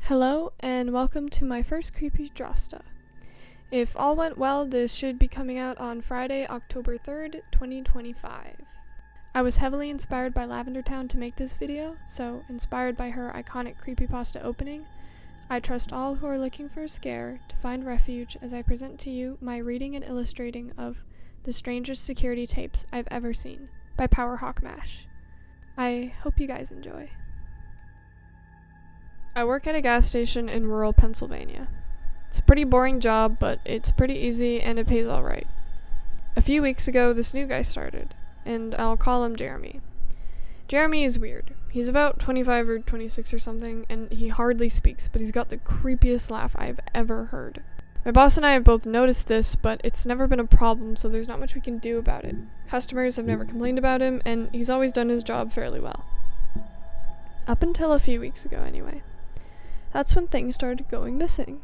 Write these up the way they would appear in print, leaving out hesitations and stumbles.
Hello, and welcome to my first CreepyDrawsta. If all went well, this should be coming out on Friday, October 3rd, 2025. I was heavily inspired by Lavender Town to make this video, so inspired by her iconic creepypasta opening, I trust all who are looking for a scare to find refuge as I present to you my reading and illustrating of The Strangest Security Tapes I've Ever Seen by Powerhawk Mash. I hope you guys enjoy. I work at a gas station in rural Pennsylvania. It's a pretty boring job, but it's pretty easy and it pays alright. A few weeks ago, this new guy started, and I'll call him Jeremy. Jeremy is weird. He's about 25 or 26 or something, and he hardly speaks, but he's got the creepiest laugh I've ever heard. My boss and I have both noticed this, but it's never been a problem, so there's not much we can do about it. Customers have never complained about him, and he's always done his job fairly well. Up until a few weeks ago, anyway. That's when things started going missing.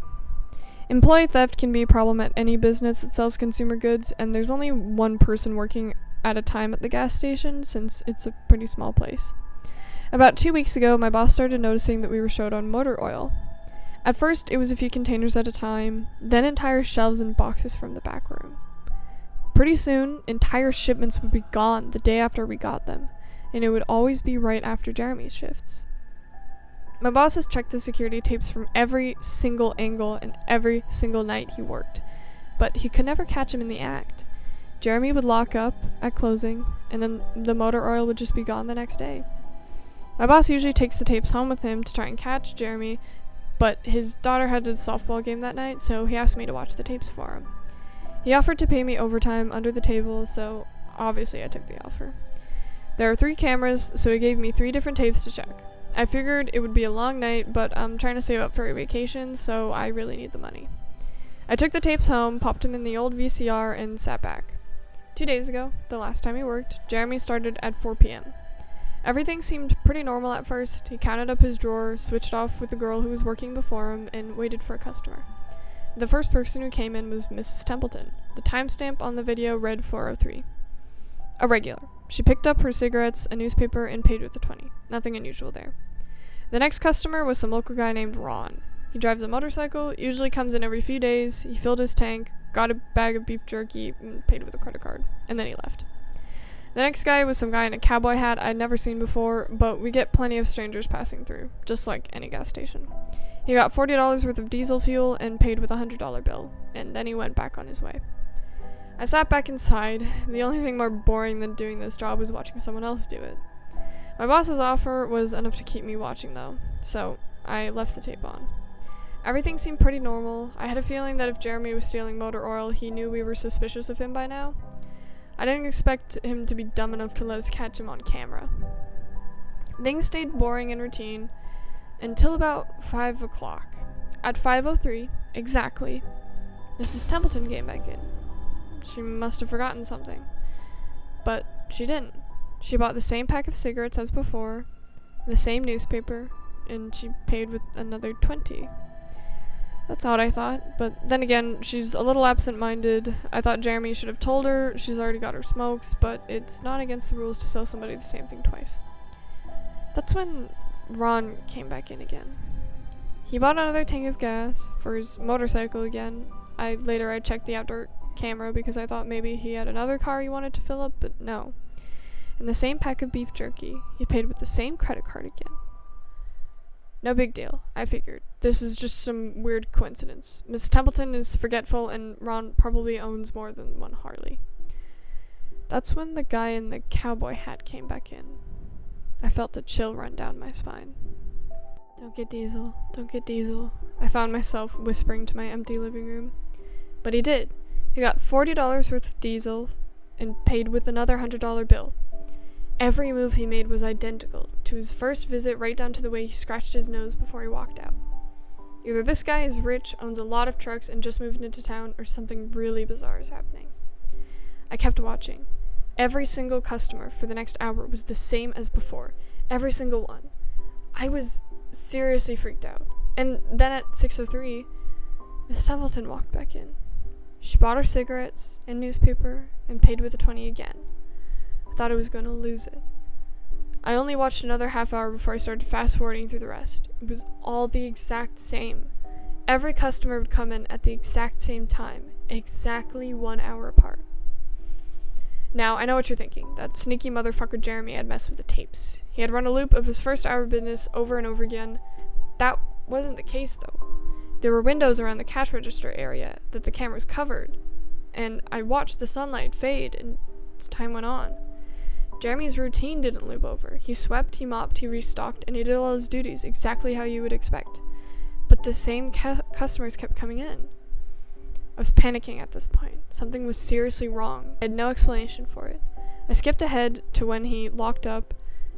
Employee theft can be a problem at any business that sells consumer goods, and there's only one person working at a time at the gas station since it's a pretty small place. About 2 weeks ago, my boss started noticing that we were short on motor oil. At first, it was a few containers at a time, then entire shelves and boxes from the back room. Pretty soon, entire shipments would be gone the day after we got them, and it would always be right after Jeremy's shifts. My boss has checked the security tapes from every single angle and every single night he worked, but he could never catch him in the act. Jeremy would lock up at closing, and then the motor oil would just be gone the next day. My boss usually takes the tapes home with him to try and catch Jeremy, but his daughter had a softball game that night, so he asked me to watch the tapes for him. He offered to pay me overtime under the table, so obviously I took the offer. There are 3 cameras, so he gave me 3 different tapes to check. I figured it would be a long night, but I'm trying to save up for a vacation, so I really need the money. I took the tapes home, popped them in the old VCR, and sat back. 2 days ago, the last time he worked, Jeremy started at 4 p.m. Everything seemed pretty normal at first. He counted up his drawer, switched off with the girl who was working before him, and waited for a customer. The first person who came in was Mrs. Templeton. The timestamp on the video read 4:03. A regular. She picked up her cigarettes, a newspaper, and paid with a 20. Nothing unusual there. The next customer was some local guy named Ron. He drives a motorcycle, usually comes in every few days. He filled his tank, got a bag of beef jerky, and paid with a credit card. And then he left. The next guy was some guy in a cowboy hat I'd never seen before, but we get plenty of strangers passing through, just like any gas station. He got $40 worth of diesel fuel and paid with a $100 bill, and then he went back on his way. I sat back inside. The only thing more boring than doing this job was watching someone else do it. My boss's offer was enough to keep me watching though, so I left the tape on. Everything seemed pretty normal. I had a feeling that if Jeremy was stealing motor oil, he knew we were suspicious of him by now. I didn't expect him to be dumb enough to let us catch him on camera. Things stayed boring and routine until about 5 o'clock. At 5:03, exactly, Mrs. Templeton came back in. She must have forgotten something. But she didn't. She bought the same pack of cigarettes as before, the same newspaper, and she paid with another 20. That's odd, I thought, but then again, she's a little absent-minded. I thought Jeremy should have told her she's already got her smokes, but it's not against the rules to sell somebody the same thing twice. That's when Ron came back in again. He bought another tank of gas for his motorcycle again. Later I checked the outdoor camera because I thought maybe he had another car he wanted to fill up, but no. And the same pack of beef jerky. He paid with the same credit card again. No big deal, I figured. This is just some weird coincidence. Miss Templeton is forgetful, and Ron probably owns more than one Harley. That's when the guy in the cowboy hat came back in. I felt a chill run down my spine. Don't get diesel, don't get diesel. I found myself whispering to my empty living room. But he did. He got $40 worth of diesel and paid with another $100 bill. Every move he made was identical to his first visit, right down to the way he scratched his nose before he walked out. Either this guy is rich, owns a lot of trucks, and just moved into town, or something really bizarre is happening. I kept watching. Every single customer for the next hour was the same as before. Every single one. I was seriously freaked out. And then at 6:03, Miss Templeton walked back in. She bought her cigarettes and newspaper and paid with a 20 again. I thought I was going to lose it. I only watched another half hour before I started fast forwarding through the rest. It was all the exact same. Every customer would come in at the exact same time, exactly 1 hour apart. Now, I know what you're thinking. That sneaky motherfucker Jeremy had messed with the tapes. He had run a loop of his first hour of business over and over again. That wasn't the case, though. There were windows around the cash register area that the cameras covered, and I watched the sunlight fade, and as time went on, Jeremy's routine didn't loop over. He swept, he mopped, he restocked, and he did all his duties exactly how you would expect. But the same customers kept coming in. I was panicking at this point. Something was seriously wrong. I had no explanation for it. I skipped ahead to when he locked up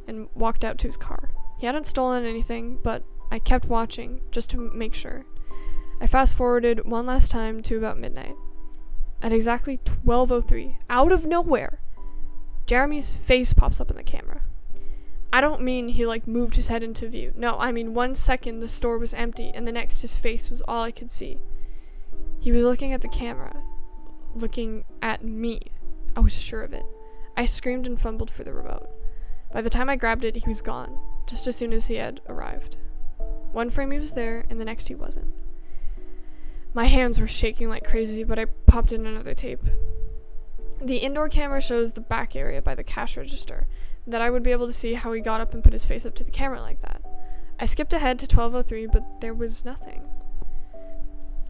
and walked out to his car. He hadn't stolen anything, but I kept watching just to make sure. I fast-forwarded one last time to about midnight. At exactly 12:03, out of nowhere, Jeremy's face pops up in the camera. I don't mean he moved his head into view. No, I mean 1 second the store was empty and the next his face was all I could see. He was looking at the camera, looking at me. I was sure of it. I screamed and fumbled for the remote. By the time I grabbed it, he was gone, just as soon as he had arrived. One frame he was there, and the next he wasn't. My hands were shaking like crazy, but I popped in another tape. The indoor camera shows the back area by the cash register, that I would be able to see how he got up and put his face up to the camera like that. I skipped ahead to 12:03, but there was nothing.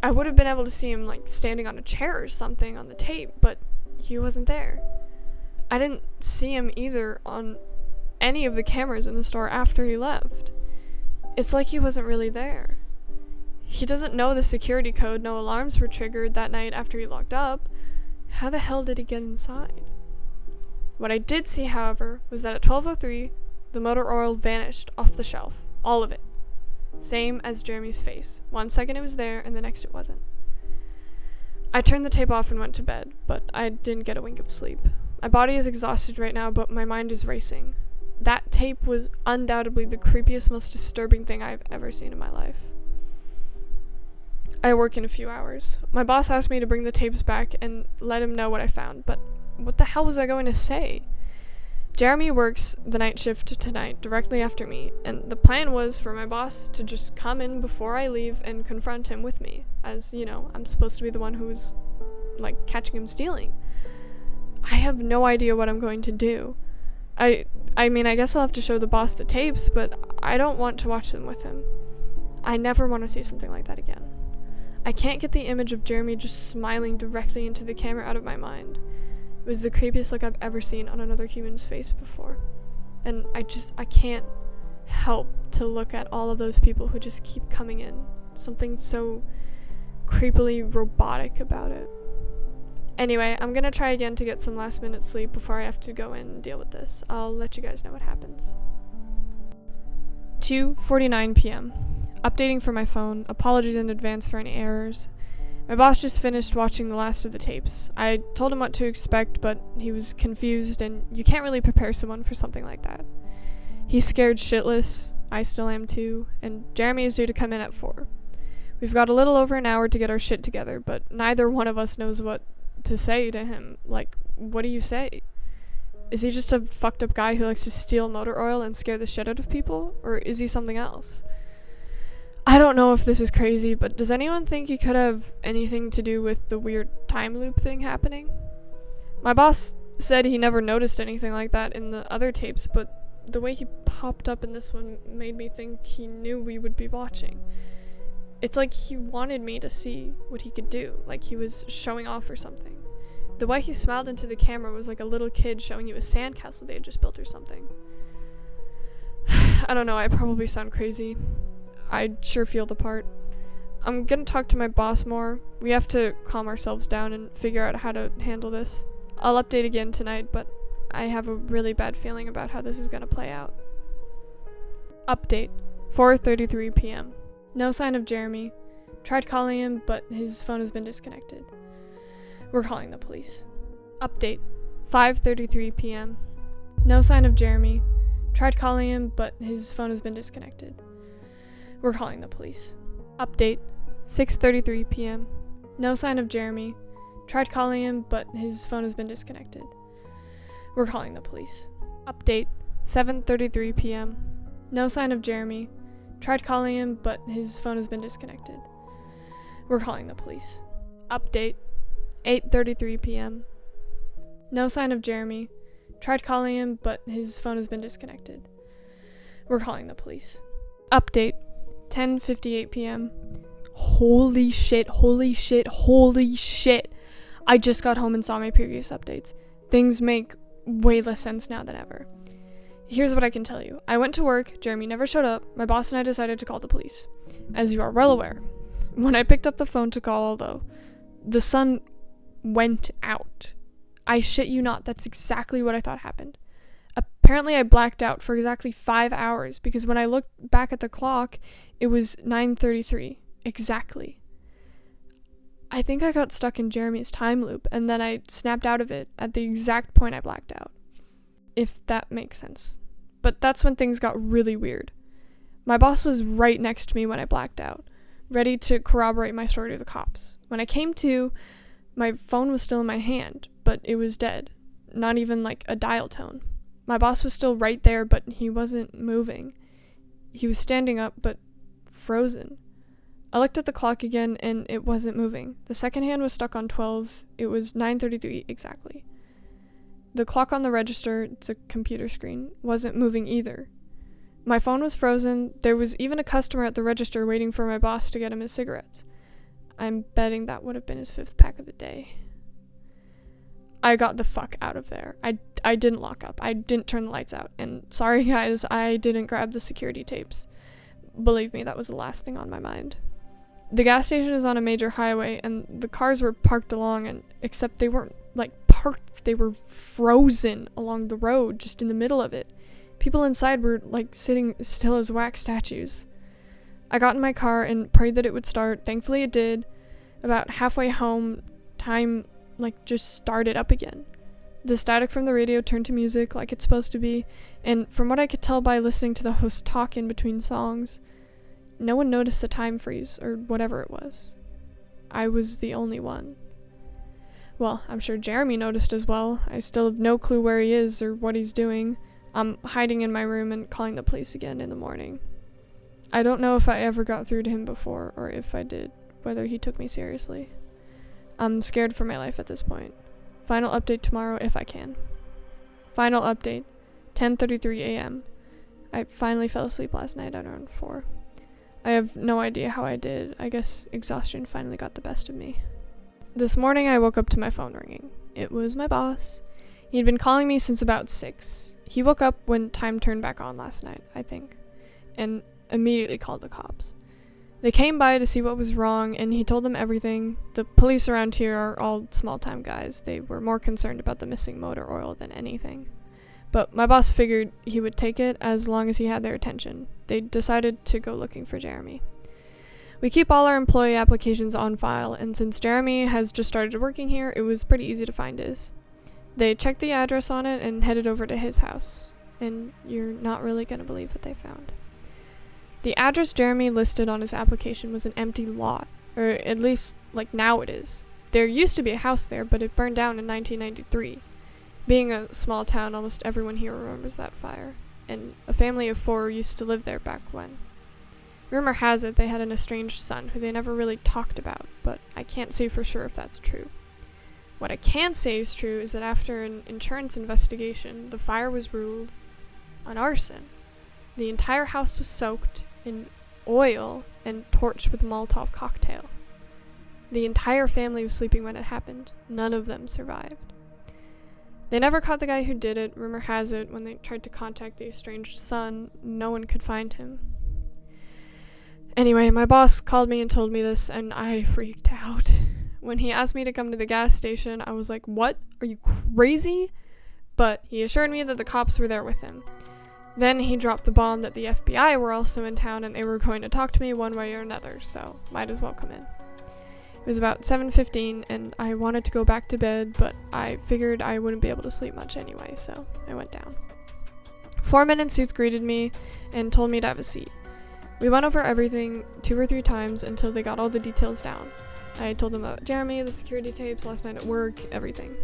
I would have been able to see him standing on a chair or something on the tape, but he wasn't there. I didn't see him either on any of the cameras in the store after he left. It's like he wasn't really there. He doesn't know the security code, no alarms were triggered that night after he locked up. How the hell did he get inside? What I did see, however, was that at 12:03, the motor oil vanished off the shelf. All of it. Same as Jeremy's face. 1 second it was there, and the next it wasn't. I turned the tape off and went to bed, but I didn't get a wink of sleep. My body is exhausted right now, but my mind is racing. That tape was undoubtedly the creepiest, most disturbing thing I've ever seen in my life. I work in a few hours. My boss asked me to bring the tapes back and let him know what I found, but what the hell was I going to say? Jeremy works the night shift tonight, directly after me, and the plan was for my boss to just come in before I leave and confront him with me, as, I'm supposed to be the one who's, catching him stealing. I have no idea what I'm going to do. I guess I'll have to show the boss the tapes, but I don't want to watch them with him. I never want to see something like that again. I can't get the image of Jeremy just smiling directly into the camera out of my mind. It was the creepiest look I've ever seen on another human's face before. And I can't help to look at all of those people who just keep coming in. Something so creepily robotic about it. Anyway, I'm gonna try again to get some last minute sleep before I have to go in and deal with this. I'll let you guys know what happens. 2:49 p.m. Updating for my phone. Apologies in advance for any errors. My boss just finished watching the last of the tapes. I told him what to expect, but he was confused, and you can't really prepare someone for something like that. He's scared shitless. I still am too, and Jeremy is due to come in at 4. We've got a little over an hour to get our shit together, but neither one of us knows what to say to him. What do you say? Is he just a fucked up guy who likes to steal motor oil and scare the shit out of people? Or is he something else? I don't know if this is crazy, but does anyone think he could have anything to do with the weird time loop thing happening? My boss said he never noticed anything like that in the other tapes, but the way he popped up in this one made me think he knew we would be watching. It's like he wanted me to see what he could do, like he was showing off or something. The way he smiled into the camera was like a little kid showing you a sandcastle they had just built or something. I don't know, I probably sound crazy. I sure feel the part. I'm gonna talk to my boss more. We have to calm ourselves down and figure out how to handle this. I'll update again tonight, but I have a really bad feeling about how this is gonna play out. Update. 4:33 p.m. No sign of Jeremy. Tried calling him, but his phone has been disconnected. We're calling the police. Update. 5:33 p.m. No sign of Jeremy. Tried calling him, but his phone has been disconnected. We're calling the police. Update. 6:33 p.m. No sign of Jeremy. Tried calling him, but his phone has been disconnected. We're calling the police. Update. 7:33 p.m. No sign of Jeremy. Tried calling him, but his phone has been disconnected. We're calling the police. Update. 8:33 p.m. No sign of Jeremy. Tried calling him, but his phone has been disconnected. We're calling the police. Update. 10:58 p.m. Holy shit, holy shit, holy shit. I just got home and saw my previous updates. Things make way less sense now than ever. Here's what I can tell you. I went to work, Jeremy never showed up, my boss and I decided to call the police. As you are well aware, when I picked up the phone to call, though, the sun went out. I shit you not, that's exactly what I thought happened. Apparently I blacked out for exactly 5 hours because when I looked back at the clock, it was 9:33. Exactly. I think I got stuck in Jeremy's time loop and then I snapped out of it at the exact point I blacked out. If that makes sense. But that's when things got really weird. My boss was right next to me when I blacked out, ready to corroborate my story to the cops. When I came to, my phone was still in my hand, but it was dead. Not even like a dial tone. My boss was still right there, but he wasn't moving. He was standing up, but frozen. I looked at the clock again, and it wasn't moving. The second hand was stuck on 12. It was 9:33 exactly. The clock on the register, it's a computer screen, wasn't moving either. My phone was frozen. There was even a customer at the register waiting for my boss to get him his cigarettes. I'm betting that would have been his 5th pack of the day. I got the fuck out of there. I didn't lock up. I didn't turn the lights out. And sorry guys, I didn't grab the security tapes. Believe me, that was the last thing on my mind. The gas station is on a major highway, and the cars were parked along, and except they weren't, parked, they were frozen along the road, just in the middle of it. People inside were, sitting still as wax statues. I got in my car and prayed that it would start. Thankfully it did. About halfway home, time, just started up again. The static from the radio turned to music like it's supposed to be, and from what I could tell by listening to the host talk in between songs, no one noticed the time freeze, or whatever it was. I was the only one. Well, I'm sure Jeremy noticed as well. I still have no clue where he is or what he's doing. I'm hiding in my room and calling the police again in the morning. I don't know if I ever got through to him before, or if I did, whether he took me seriously. I'm scared for my life at this point. Final update tomorrow if I can. Final update, 10:33 a.m. I finally fell asleep last night at around 4. I have no idea how I did. I guess exhaustion finally got the best of me. This morning I woke up to my phone ringing. It was my boss. He'd been calling me since about 6. He woke up when time turned back on last night, I think, and immediately called the cops. They came by to see what was wrong, and he told them everything. The police around here are all small-time guys. They were more concerned about the missing motor oil than anything. But my boss figured he would take it as long as he had their attention. They decided to go looking for Jeremy. We keep all our employee applications on file, and since Jeremy has just started working here, it was pretty easy to find his. They checked the address on it and headed over to his house, and you're not really going to believe what they found. The address Jeremy listed on his application was an empty lot, or at least, now it is. There used to be a house there, but it burned down in 1993. Being a small town, almost everyone here remembers that fire, and a family of 4 used to live there back when. Rumor has it they had an estranged son who they never really talked about, but I can't say for sure if that's true. What I can say is true is that after an insurance investigation, the fire was ruled an arson. The entire house was soaked in oil and torched with a Molotov cocktail. The entire family was sleeping when it happened. None of them survived. They never caught the guy who did it. Rumor has it, when they tried to contact the estranged son, no one could find him. Anyway, my boss called me and told me this, and I freaked out. When he asked me to come to the gas station, I was like, what? Are you crazy? But he assured me that the cops were there with him. Then he dropped the bomb that the FBI were also in town and they were going to talk to me one way or another, so might as well come in. It was about 7:15 and I wanted to go back to bed, but I figured I wouldn't be able to sleep much anyway, so I went down. 4-men in suits greeted me and told me to have a seat. We went over everything 2 or 3 times until they got all the details down. I told them about Jeremy, the security tapes, last night at work, everything.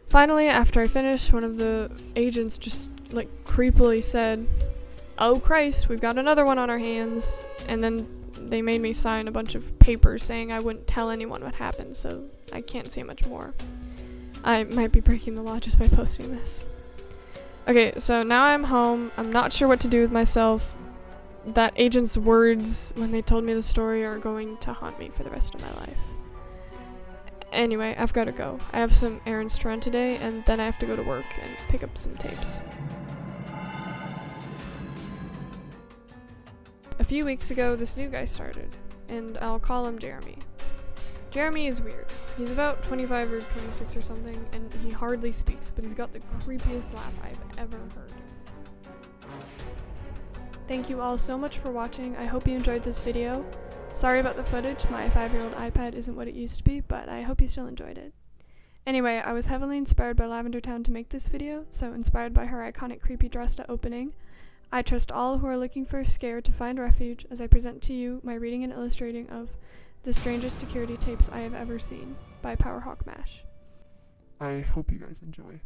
Finally, after I finished, one of the agents just like creepily said, "Oh Christ, we've got another one on our hands," and then they made me sign a bunch of papers saying I wouldn't tell anyone what happened, so I can't say much more. I might be breaking the law just by posting this. Okay, so now I'm home. I'm not sure what to do with myself. That agent's words when they told me the story are going to haunt me for the rest of my life. Anyway, I've got to go. I have some errands to run today, and then I have to go to work and pick up some tapes. A few weeks ago, this new guy started, and I'll call him Jeremy. Jeremy is weird. He's about 25 or 26 or something, and he hardly speaks, but he's got the creepiest laugh I've ever heard. Thank you all so much for watching. I hope you enjoyed this video. Sorry about the footage. My 5-year-old iPad isn't what it used to be, but I hope you still enjoyed it. Anyway, I was heavily inspired by Lavender Town to make this video, so inspired by her iconic CreepyDrawsta opening, I trust all who are looking for a scare to find refuge as I present to you my reading and illustrating of The Strangest Security Tapes I Have Ever Seen by Powerhawk Mash. I hope you guys enjoy.